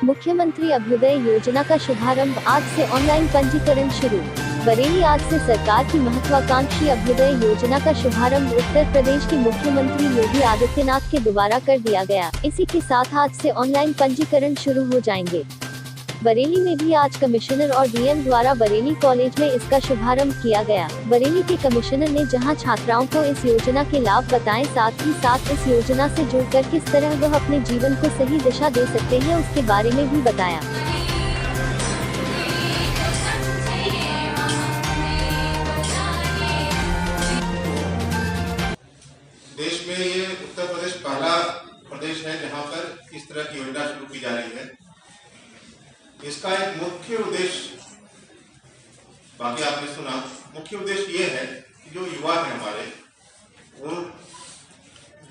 मुख्यमंत्री अभ्युदय योजना का शुभारंभ, आज से ऑनलाइन पंजीकरण शुरू। बरेली, आज से सरकार की महत्वाकांक्षी अभ्युदय योजना का शुभारंभ उत्तर प्रदेश के मुख्यमंत्री योगी आदित्यनाथ के द्वारा कर दिया गया। इसी के साथ आज से ऑनलाइन पंजीकरण शुरू हो जाएंगे। बरेली में भी आज कमिश्नर और डीएम द्वारा बरेली कॉलेज में इसका शुभारंभ किया गया। बरेली के कमिश्नर ने जहां छात्राओं को इस योजना के लाभ बताएं, साथ ही साथ इस योजना से जुड़कर किस तरह वह अपने जीवन को सही दिशा दे सकते हैं, उसके बारे में भी बताया। देश में ये उत्तर प्रदेश पहला प्रदेश है जहां पर इस तरह की योजना शुरू की जा रही है। इसका एक मुख्य उद्देश्य, बाकी आपने सुना, मुख्य उद्देश्य ये है कि जो युवा हैं हमारे, वो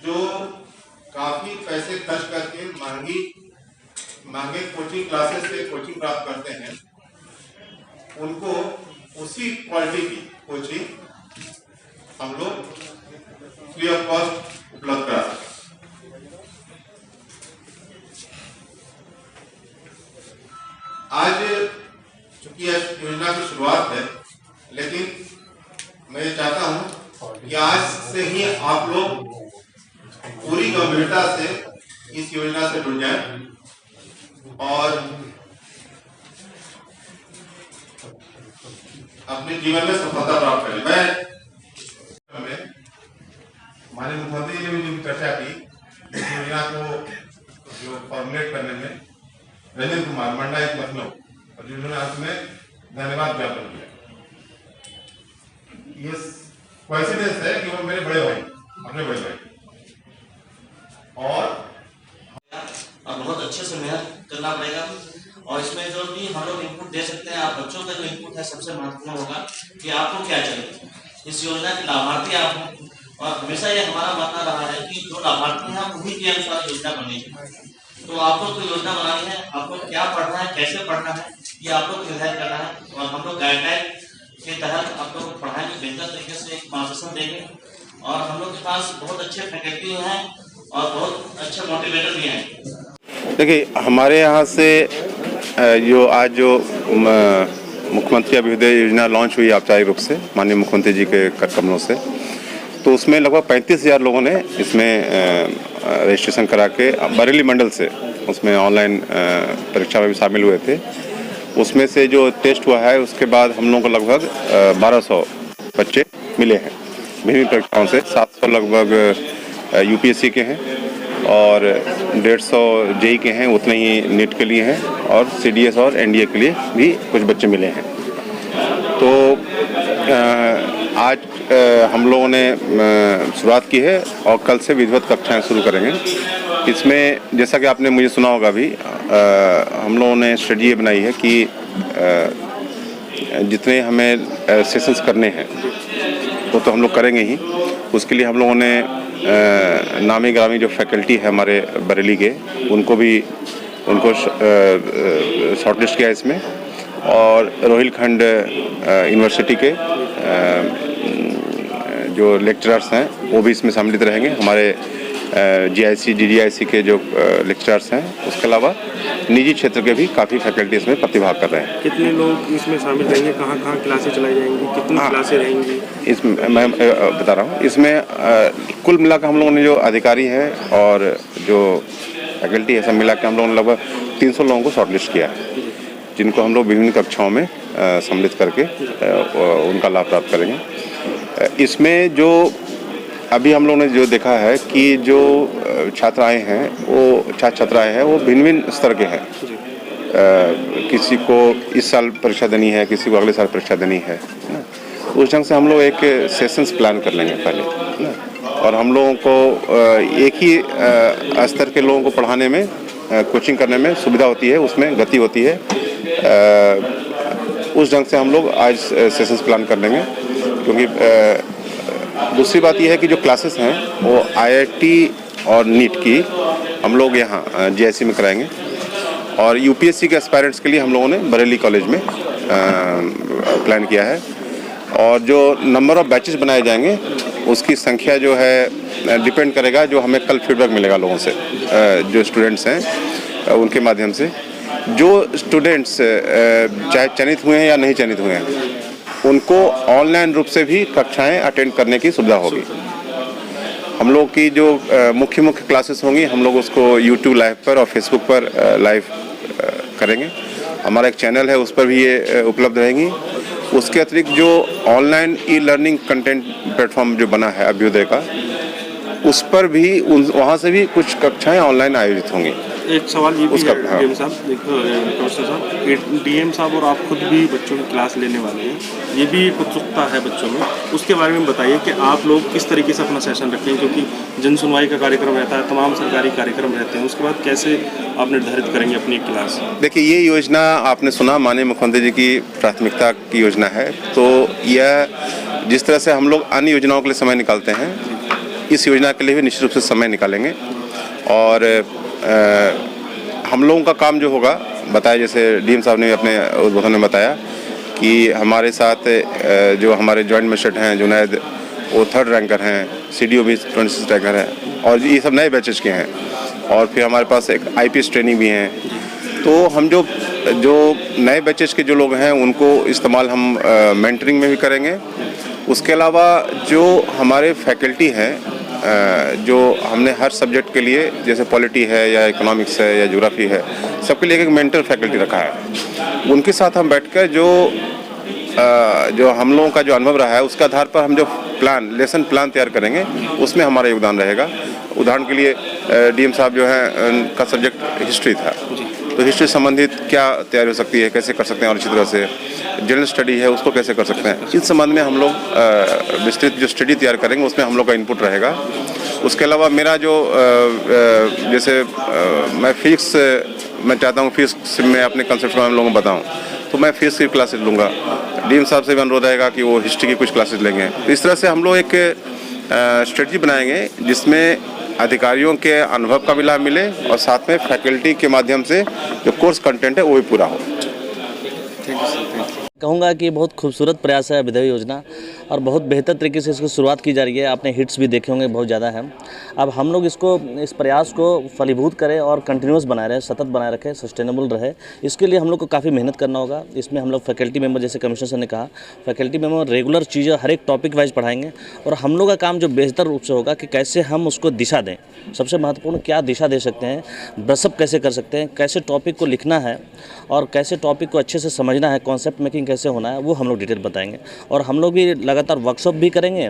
जो काफी पैसे खर्च करके महंगे कोचिंग क्लासेस से कोचिंग प्राप्त करते हैं, उनको उसी क्वालिटी की कोचिंग हम लोग फ्री ऑफ कॉस्ट उपलब्ध करा सकते हैं। आज चूंकि यह योजना की शुरुआत है, लेकिन मैं चाहता हूं कि आज से ही आप लोग पूरी गंभीरता से इस योजना से जुड़ जाएं और अपने जीवन में सफलता प्राप्त करें। मैं माननीय मुख्यमंत्री ने भी जो चर्चा की, इस योजना को जो फॉर्मुलेट करने में रंजन कुमार मंडा एक लखनऊ, और जिन्होंने अंत में धन्यवाद ज्ञापन किया। ये कोइंसिडेंस है कि वो मेरे बड़े भाई, अपने बड़े भाई, और बहुत अच्छे से मेहनत करना पड़ेगा। और इसमें जो भी हम लोग इनपुट दे सकते हैं, आप बच्चों का जो इनपुट है सबसे महत्वपूर्ण होगा कि आपको क्या चाहिए। इस योजना के लाभार्थी आप हैं, और हमेशा ये हमारा मानना रहा है कि जो लाभार्थी हैं उन्हीं के अनुसार योजना बननी चाहिए। तो आप लोग को योजना बनानी है, आपको क्या पढ़ना है, कैसे पढ़ना है, ये आप लोग निर्धारित करना है। और हम लोग गाइडलाइन के तहत आप लोग पढ़ाई में बेहतर तरीके से एक मार्गदर्शन देंगे। और हम लोग के पास बहुत अच्छे फैकल्टी हैं और बहुत अच्छे मोटिवेटर भी हैं। देखिए, हमारे यहाँ से जो मुख्यमंत्री अभ्युदय योजना लॉन्च हुई औपचारिक रूप से माननीय मुख्यमंत्री जी के कमलों से, तो उसमें लगभग 35,000 लोगों ने इसमें रजिस्ट्रेशन करा के बरेली मंडल से उसमें ऑनलाइन परीक्षा में भी शामिल हुए थे। उसमें से जो टेस्ट हुआ है उसके बाद हम लोगों को लगभग 1200 बच्चे मिले हैं विभिन्न परीक्षाओं से। 700 लगभग यूपीएससी के हैं और 150 जेई के हैं, उतने ही नीट के लिए हैं, और सीडीएस और एनडीए के लिए भी कुछ बच्चे मिले हैं। तो आज हम लोगों ने शुरुआत की है और कल से विधिवत कक्षाएं शुरू करेंगे। इसमें जैसा कि आपने मुझे सुना होगा भी, हम लोगों ने स्ट्रेटजी बनाई है कि जितने हमें सेशंस करने हैं वो तो हम लोग करेंगे ही। उसके लिए हम लोगों ने नामी ग्रामी जो फैकल्टी है हमारे बरेली के, उनको शॉर्टलिस्ट किया इसमें, और रोहिलखंड यूनिवर्सिटी के जो लेक्चरर्स हैं वो भी इसमें सम्मिलित रहेंगे। हमारे जीआईसी डीडीआईसी के जो लेक्चरर्स हैं, उसके अलावा निजी क्षेत्र के भी काफ़ी फैकल्टी इसमें प्रतिभाग कर रहे हैं। कितने लोग इसमें शामिल रहेंगे, कहाँ क्लासेस चलाई जाएंगी, कितनी क्लासें रहेंगी? इसमें मैं बता रहा हूँ, इसमें कुल मिलाकर हम लोगों ने जो अधिकारी हैं और जो फैकल्टी है सब मिला के हम लोगों ने लगभग 300 लोगों को शॉर्टलिस्ट किया है, जिनको हम लोग विभिन्न कक्षाओं में सम्मिलित करके उनका लाभ प्राप्त करेंगे। इसमें जो अभी हम लोगों ने जो देखा है कि जो छात्राएं हैं वो भिन्न भिन्न स्तर के हैं। किसी को इस साल परीक्षा देनी है, किसी को अगले साल परीक्षा देनी है ना। उस ढंग से हम लोग एक सेशंस प्लान कर लेंगे पहले ना, और हम लोगों को एक ही स्तर के लोगों को पढ़ाने में, कोचिंग करने में सुविधा होती है, उसमें गति होती है। उस ढंग से हम लोग आज सेशंस प्लान कर लेंगे। क्योंकि दूसरी बात यह है कि जो क्लासेस हैं वो आईआईटी और नीट की हम लोग यहाँ जीआईसी में कराएंगे, और यूपीएससी के एस्पायरेंट्स के लिए हम लोगों ने बरेली कॉलेज में प्लान किया है। और जो नंबर ऑफ बैचेस बनाए जाएंगे उसकी संख्या जो है डिपेंड करेगा, जो हमें कल फीडबैक मिलेगा लोगों से, जो स्टूडेंट्स हैं उनके माध्यम से। जो स्टूडेंट्स चाहे चयनित हुए हैं या नहीं चयनित हुए हैं, उनको ऑनलाइन रूप से भी कक्षाएं अटेंड करने की सुविधा होगी। हम लोग की जो मुख्य क्लासेस होंगी, हम लोग उसको यूट्यूब लाइव पर और फेसबुक पर लाइव करेंगे। हमारा एक चैनल है, उस पर भी ये उपलब्ध रहेंगी। उसके अतिरिक्त जो online e learning content platform जो बना है अभ्युदय का, उस पर भी वहाँ से भी कुछ कक्षाएं ऑनलाइन आयोजित होंगी। एक सवाल ये भी है हाँ। डीएम साहब, प्रोफेसर साहब, डीएम साहब और आप खुद भी बच्चों की क्लास लेने वाले हैं, ये भी एक उत्सुकता है बच्चों में, उसके बारे में बताइए कि आप लोग किस तरीके से अपना सेशन रखते हैं, क्योंकि जन सुनवाई का कार्यक्रम रहता है, तमाम सरकारी कार्यक्रम रहते हैं, उसके बाद कैसे आप निर्धारित करेंगे अपनी एक क्लास? देखिए, ये योजना आपने सुना, माननीय मुख्यमंत्री जी की प्राथमिकता की योजना है। तो यह जिस तरह से हम लोग अन्य योजनाओं के लिए समय निकालते हैं, इस योजना के लिए भी निश्चित रूप से समय निकालेंगे। और हम लोगों का काम जो होगा, बताया जैसे डीएम साहब ने अपने उद्बोधन में बताया कि हमारे साथ जो हमारे जॉइंट मजिस्ट्रेट हैं जुनैद, वो 3rd रैंकर हैं, सीडीओ भी 26 रैंकर हैं, और ये सब नए बैचेज के हैं। और फिर हमारे पास एक आईपीएस ट्रेनिंग भी हैं। तो हम जो नए बैचेज के जो लोग हैं, उनको इस्तेमाल हम मेंटरिंग में भी करेंगे। उसके अलावा जो हमारे फैकल्टी हैं, जो हमने हर सब्जेक्ट के लिए, जैसे पॉलिटी है या इकोनॉमिक्स है या ज्योग्राफी है, सबके लिए एक मेंटर फैकल्टी रखा है। उनके साथ हम बैठकर जो हम लोगों का जो अनुभव रहा है, उसके आधार पर हम जो लेसन प्लान तैयार करेंगे, उसमें हमारा योगदान रहेगा। उदाहरण के लिए डीएम साहब जो है, उनका सब्जेक्ट हिस्ट्री था, तो हिस्ट्री संबंधित क्या तैयारी हो सकती है, कैसे कर सकते हैं, और इसी तरह से जनरल स्टडी है, उसको कैसे कर सकते हैं, इस संबंध में हम लोग विस्तृत जो स्टडी तैयार करेंगे, उसमें हम लोग का इनपुट रहेगा। उसके अलावा मेरा जो जैसे मैं फिजिक्स, मैं चाहता हूँ फिजिक्स में अपने कंसेप्ट में हम लोगों को बताऊँ, तो मैं फिजिक्स की क्लासेज लूँगा। डीएम साहब से भी अनुरोध रहेगा कि वो हिस्ट्री की कुछ क्लासेज लेंगे। इस तरह से हम लोग एक स्ट्रेटजी बनाएंगे जिसमें अधिकारियों के अनुभव का भी लाभ मिले और साथ में फैकल्टी के माध्यम से जो कोर्स कंटेंट है वो भी पूरा हो। कहूँगा कि बहुत खूबसूरत प्रयास है अभ्युदय योजना, और बहुत बेहतर तरीके से इसको शुरुआत की जा रही है। आपने हिट्स भी देखे होंगे, बहुत ज़्यादा है। अब हम लोग इस प्रयास को फलीभूत करें और कंटिन्यूस बनाए रहे, सतत बनाए रखें, सस्टेनेबल रहे। इसके लिए हम लोग को काफ़ी मेहनत करना होगा। इसमें हम लोग फैकल्टी मेंबर, जैसे कमिश्नर सर ने कहा, फैकल्टी मेंबर रेगुलर चीज़ें हर एक टॉपिक वाइज पढ़ाएंगे, और हम लोग का काम जो बेहतर रूप से होगा कि कैसे हम उसको दिशा दें। सबसे महत्वपूर्ण क्या दिशा दे सकते हैं, ब्रशअप कैसे कर सकते हैं, कैसे टॉपिक को लिखना है और कैसे टॉपिक को अच्छे से समझना है, कॉन्सेप्ट मेकिंग कैसे होना है, वो हम लोग डिटेल बताएंगे। और हम लोग भी लगातार वर्कशॉप भी करेंगे,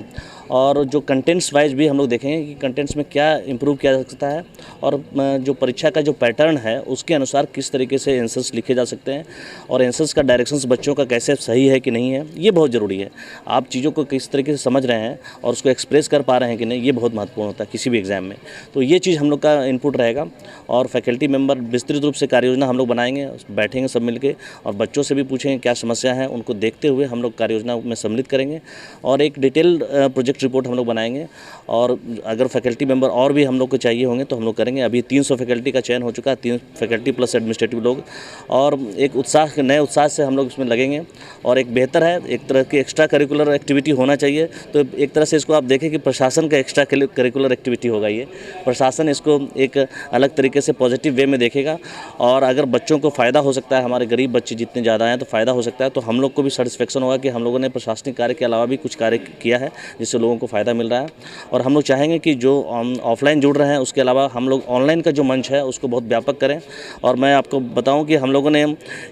और जो कंटेंट्स वाइज भी हम लोग देखेंगे कि कंटेंट्स में क्या इंप्रूव किया जा सकता है, और जो परीक्षा का जो पैटर्न है उसके अनुसार किस तरीके से आंसर्स लिखे जा सकते हैं, और आंसर्स का डायरेक्शंस बच्चों का कैसे सही है कि नहीं है, ये बहुत ज़रूरी है। आप चीज़ों को किस तरीके से समझ रहे हैं और उसको एक्सप्रेस कर पा रहे हैं कि नहीं, ये बहुत महत्वपूर्ण होता है किसी भी एग्जाम में। तो ये चीज़ हम लोग का इनपुट रहेगा, और फैकल्टी मेंबर विस्तृत रूप से कार्य योजना हम लोग बनाएंगे, बैठेंगे सब मिलके, और बच्चों से भी पूछेंगे क्या समस्या है, उनको देखते हुए हम लोग कार्य योजना में सम्मिलित करेंगे, और एक डिटेल प्रोजेक्ट रिपोर्ट हम लोग बनाएंगे। और अगर फैकल्टी मेंबर और भी हम लोग को चाहिए होंगे तो हम लोग करेंगे। अभी 300 फैकल्टी का चयन हो चुका है, 3 फैकल्टी प्लस एडमिनिस्ट्रेटिव लोग, और एक नए उत्साह से हम लोग इसमें लगेंगे। और एक बेहतर है, एक तरह की एक्स्ट्रा करिकुलर एक्टिविटी होना चाहिए। तो एक तरह से इसको आप देखें कि प्रशासन का एक्स्ट्रा करिकुलर एक्टिविटी होगा। ये प्रशासन इसको एक अलग तरीके से पॉजिटिव वे में देखेगा, और अगर बच्चों को फ़ायदा हो सकता है, हमारे गरीब बच्चे जितने ज़्यादा हैं तो फ़ायदा हो सकता है, तो हम लोग को भी सेटिस्फेक्शन होगा कि हम लोगों ने प्रशासनिक कार्य के अलावा भी कुछ कार्य किया है जिससे लोगों को फ़ायदा मिल रहा है। और हम लोग चाहेंगे कि जो ऑफलाइन जुड़ रहे हैं उसके अलावा हम लोग ऑनलाइन का जो मंच है उसको बहुत व्यापक करें। और मैं आपको बताऊं कि हम लोगों ने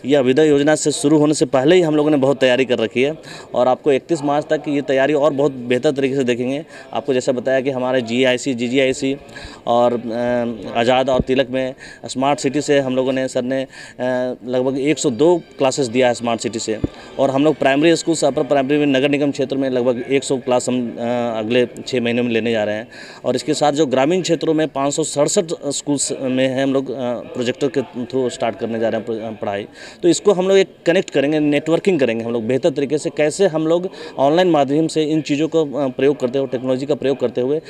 ये अभ्युदय योजना से शुरू होने से पहले ही हम लोगों ने बहुत तैयारी कर रखी है, और आपको 31 मार्च तक ये तैयारी और बहुत बेहतर तरीके से देखेंगे। आपको जैसा बताया कि हमारे GIC, GGIC और आज़ाद और तिलक में स्मार्ट सिटी से हम लोगों ने, सर ने लगभग 102 क्लासेस दिया है स्मार्ट सिटी से, और हम लोग प्राइमरी स्कूल से अपर प्राइमरी में नगर निगम क्षेत्र में लगभग 100 क्लास हम अगले 6 महीने में लेने जा रहे हैं। और इसके साथ जो ग्रामीण क्षेत्रों में 567 स्कूल्स में है, हम लोग प्रोजेक्टर के थ्रू स्टार्ट करने जा रहे हैं पढ़ाई। तो इसको हम लोग एक कनेक्ट करेंगे, नेटवर्किंग करेंगे हम लोग बेहतर तरीके से, कैसे हम लोग ऑनलाइन माध्यम से इन चीज़ों को प्रयोग करते हुए, टेक्नोलॉजी का प्रयोग करते हुए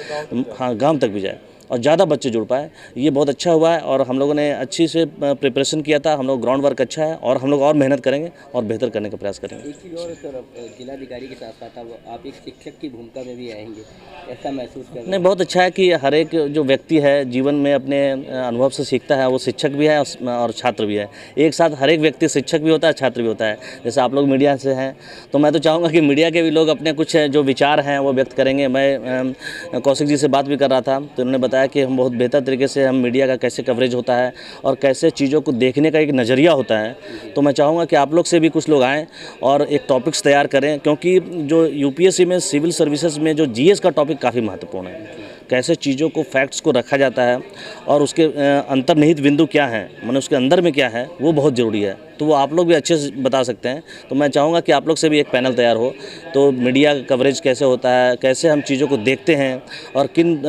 हाँ गांव तक भी जाए। और ज़्यादा बच्चे जुड़ पाए। ये बहुत अच्छा हुआ है और हम लोगों ने अच्छी से प्रिपरेशन किया था। हम लोग ग्राउंड वर्क अच्छा है और हम लोग और मेहनत करेंगे और बेहतर करने का प्रयास करेंगे। एक चीज़ और सर, जिलाधिकारी के साथ साथ अब आप एक शिक्षक की भूमिका में भी आएंगे, ऐसा महसूस कर रहे हैं? नहीं, बहुत अच्छा है कि हर एक जो व्यक्ति है जीवन में अपने अनुभव से सीखता है। वो शिक्षक भी है और छात्र भी है। एक साथ हर एक व्यक्ति शिक्षक भी होता है, छात्र भी होता है। जैसे आप लोग मीडिया से हैं तो मैं तो चाहूँगा कि मीडिया के भी लोग अपने कुछ जो विचार हैं वो व्यक्त करेंगे। मैं कौशिक जी से बात भी कर रहा था तो उन्होंने बताया कि हम बहुत बेहतर तरीके से हम मीडिया का कैसे कवरेज होता है और कैसे चीज़ों को देखने का एक नज़रिया होता है। तो मैं चाहूँगा कि आप लोग से भी कुछ लोग आएँ और एक टॉपिक्स तैयार करें, क्योंकि जो यूपीएससी में सिविल सर्विसेज में जो जीएस का टॉपिक काफ़ी महत्वपूर्ण है। कैसे चीज़ों को फैक्ट्स को रखा जाता है और उसके अंतर्निहित बिंदु क्या हैं, माने उसके अंदर में क्या है, वो बहुत ज़रूरी है। तो वो आप लोग भी अच्छे से बता सकते हैं। तो मैं चाहूँगा कि आप लोग से भी एक पैनल तैयार हो, तो मीडिया का कवरेज कैसे होता है, कैसे हम चीज़ों को देखते हैं और किन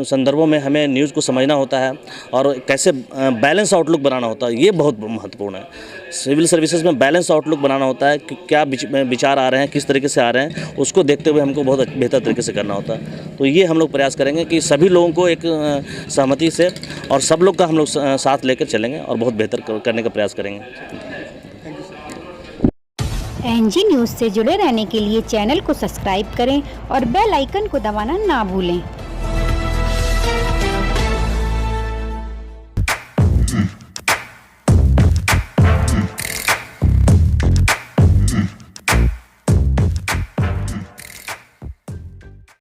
संदर्भों में हमें न्यूज़ को समझना होता है और कैसे बैलेंस आउटलुक बनाना होता है, ये बहुत महत्वपूर्ण है। सिविल सर्विसेज में बैलेंस आउटलुक बनाना होता है कि क्या विचार आ रहे हैं, किस तरीके से आ रहे हैं, उसको देखते हुए हमको बहुत बेहतर तरीके से करना होता है। तो ये हम लोग प्रयास करेंगे कि सभी लोगों को एक सहमति से और सब लोग का हम लोग साथ लेकर चलेंगे और बहुत बेहतर करने का प्रयास करेंगे। एनजी न्यूज़ से जुड़े रहने के लिए चैनल को सब्सक्राइब करें और बेल आइकन को दबाना ना भूलें।